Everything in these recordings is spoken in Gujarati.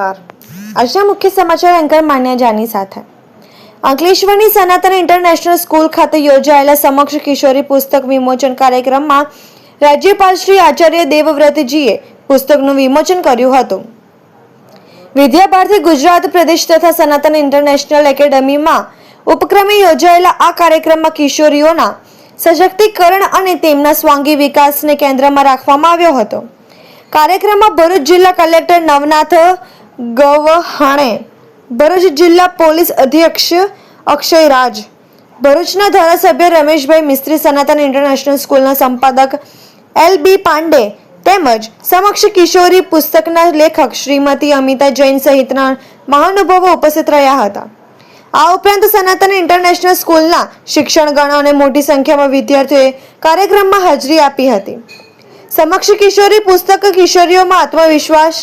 નમસ્કાર। આજના મુખ્ય સમાચાર એન્કર માન્યા જાની સાથે। અંકલેશ્વરની સનાતન ઇન્ટરનેશનલ સ્કૂલ ખાતે યોજાયેલા સમક્ષ કિશોરી પુસ્તક વિમોચન કાર્યક્રમમાં રાજ્યપાલ શ્રી આચાર્ય દેવવ્રતજીએ પુસ્તકનું વિમોચન કર્યું હતું। વિદ્યાભારતી ગુજરાત પ્રદેશ તથા સનાતન ઇન્ટરનેશનલ એકેડમીમાં ઉપક્રમે યોજાયેલા આ કાર્યક્રમમાં કિશોરીઓના સશક્તિકરણ અને તેમના સ્વાંગી વિકાસને કેન્દ્રમાં રાખવામાં આવ્યો હતો। કાર્યક્રમમાં ભરૂચ જિલ્લા કલેક્ટર નવનાથ ગવહાણે, ભરૂચ જિલ્લા પોલીસ અધિક્ષક અક્ષય રાજ, ભરૂચના ધારાસભ્ય રમેશભાઈ મિસ્ત્રી, સનાતન ઇન્ટરનેશનલ સ્કૂલના સંપાદક LB પાંડે તેમજ સમક્ષ કિશોરી પુસ્તકના લેખક શ્રીમતી અમિતા જૈન સહિતના મહાનુભાવો ઉપસ્થિત રહ્યા હતા। આ ઉપરાંત સનાતન ઇન્ટરનેશનલ સ્કૂલના શિક્ષણગણ અને મોટી સંખ્યામાં વિદ્યાર્થીઓએ કાર્યક્રમમાં હાજરી આપી હતી। સમક્ષ કિશોરી પુસ્તક કિશોરીઓમાં આત્મવિશ્વાસ,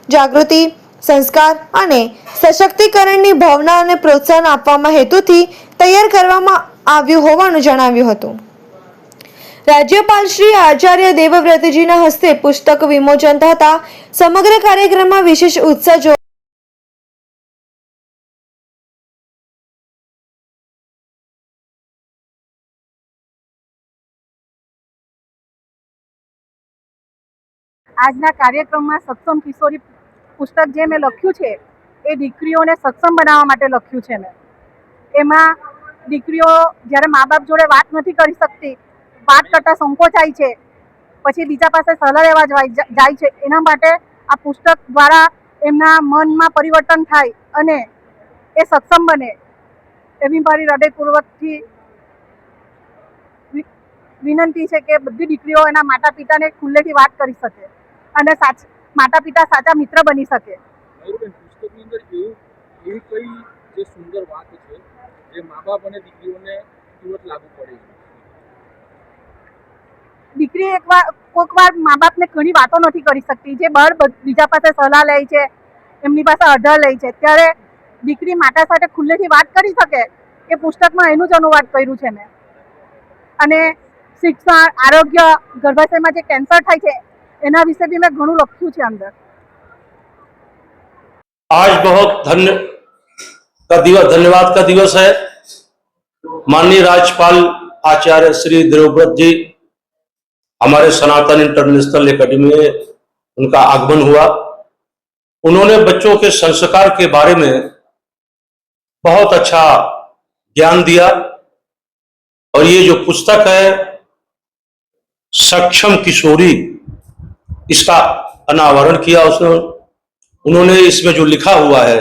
જાગૃતિ, સંસ્કાર અને સશક્તિકરણની ભાવનાઓને પ્રોત્સાહન આપવાના હેતુથી તૈયાર કરવામાં આવ્યું હોવાનું જણાવ્યું હતું। રાજ્યપાલ શ્રી આચાર્ય દેવવ્રતજીના હસ્તે પુસ્તક વિમોચન થતા સમગ્ર કાર્યક્રમમાં વિશેષ ઉત્સાહ જોવા આજના કાર્યક્રમમાં સક્ષમ કિશોરી પુસ્તક જે મેં લખ્યું છે એ દીકરીઓને સક્ષમ બનાવવા માટે લખ્યું છે મેં। એમાં દીકરીઓ જ્યારે મા બાપ જોડે વાત નથી કરી શકતી, વાત કરતાં સંકોચાય છે, પછી બીજા પાસે સલાહ લેવા જાય છે, એના માટે આ પુસ્તક દ્વારા એમના મનમાં પરિવર્તન થાય અને એ સક્ષમ બને એવી મારી હૃદયપૂર્વકથી વિનંતી છે કે બધી દીકરીઓ એના માતા પિતાને ખુલ્લેથી વાત કરી શકે અને માતા પિતા સાચા મિત્ર બની શકે। પુસ્તકની અંદર એવી કઈ જે સુંદર વાત છે જે મા બાપ અને દીકરીઓને તુરંત લાગુ પડે છે? દીકરી કોઈક વાર મા બાપને ઘણી વાતો નથી કરી શકતી, જે બહાર બીજા પાસે સલાહ લે છે, એમની પાસે અઢળ લે છે, ત્યારે દીકરી માતા સાથે ખુલ્લેથી વાત કરી શકે એ પુસ્તકમાં એનું જ અનુવાદ કર્યું છે મેં। અને શિક્ષણ, આરોગ્ય, ગર્ભાશયમાં જે કેન્સર થાય છે એના વિશે भी मैं घणું લખ્યું છે અંદર। आज बहुत धन्यवाद का दिवस है। माननीय राज्यपाल आचार्य श्री देवव्रत जी हमारे सनातन इंटरनेशनल एकेडमी में उनका आगमन हुआ। उन्होंने बच्चों के संस्कार के बारे में बहुत अच्छा ज्ञान दिया और ये जो पुस्तक है सक्षम किशोरी, इसका अनावरण किया उसने। उन्होंने इसमें जो लिखा हुआ है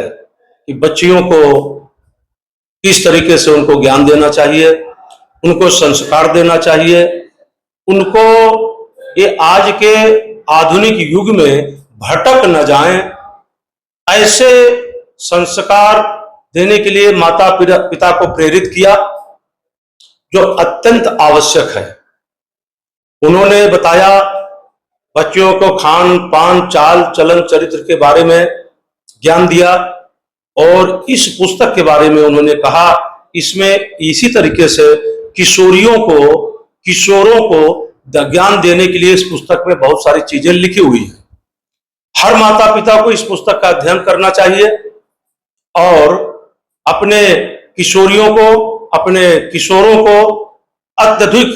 कि बच्चियों को किस तरीके से उनको ज्ञान देना चाहिए, उनको संस्कार देना चाहिए, उनको ये आज के आधुनिक युग में भटक न जाएं, ऐसे संस्कार देने के लिए माता पिता को प्रेरित किया जो अत्यंत आवश्यक है। उन्होंने बताया बच्चों को खान पान, चाल चलन, चरित्र के बारे में ज्ञान दिया और इस पुस्तक के बारे में उन्होंने कहा इसमें इसी तरीके से किशोरों को ज्ञान देने के लिए इस पुस्तक में बहुत सारी चीजें लिखी हुई है। हर माता पिता को इस पुस्तक का अध्ययन करना चाहिए और अपने किशोरों को अत्यधिक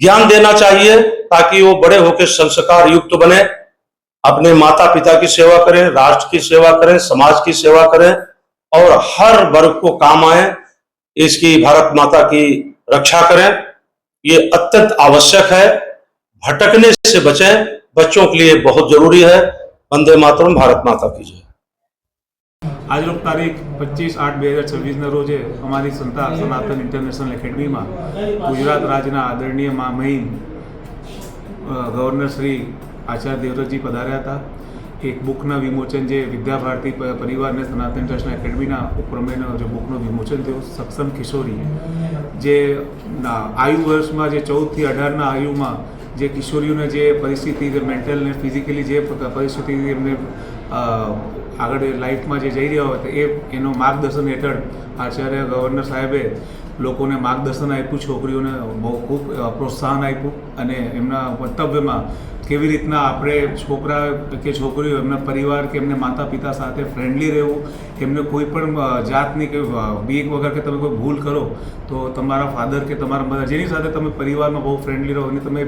ज्ञान देना चाहिए ताकि वो बड़े होकर संस्कार युक्त बने, अपने माता पिता की सेवा करें, राष्ट्र की सेवा करें, समाज की सेवा करें और हर वर्ग को काम आए, इसकी भारत माता की रक्षा करें। ये अत्यंत आवश्यक है। भटकने से बचें, बच्चों के लिए बहुत जरूरी है। वंदे मातरम, भारत माता की जय। आज रोज तारीख 25/8/2026 रोजे अमारी संस्था सनातन इंटरनेशनल एकेडमी में गुजरात राज्य आदरणीय महामहिम गवर्नर श्री आचार्य देवव्रतजी पधार्या था। एक बुकना विमोचन जे विद्याभारती परिवार ने सनातन इंटरनेशनल एकेडमी उपक्रमे जो बुकનું विमोचन थયું सक्षम किशोरी जे आयु वर्ष में 14 થી 18 आयु में जे किशोरीओने जे परिस्थिति मेंटल ने फिजिकली जे परिस्थिति एमने आगे लाइफ में जे जई रह्या होय एनो मार्गदर्शन हेठळ आचार्य गवर्नर साहेबे लोकोने मार्गदर्शन आप्युं, छोकरीओने खूब प्रोत्साहन आप्युं અને એમના વક્તવ્યમાં કેવી રીતના આપણે છોકરા કે છોકરીઓ એમના પરિવાર કે એમને માતા પિતા સાથે ફ્રેન્ડલી રહેવું, એમને કોઈ પણ જાતની કે બીક વગર કે તમે કોઈ ભૂલ કરો તો તમારા ફાધર કે તમારા મધર જેની સાથે તમે પરિવારમાં બહુ ફ્રેન્ડલી રહો અને તમે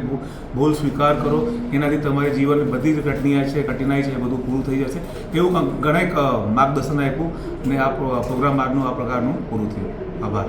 ભૂલ સ્વીકાર કરો, એનાથી તમારી જીવનની બધી જ કઠિનાઈ છે એ બધું પૂરું થઈ જશે. એવું ઘણા માર્ગદર્શન આપ્યું અને આ પ્રોગ્રામ આજનું આ પ્રકારનું પૂરું થયું. આભાર.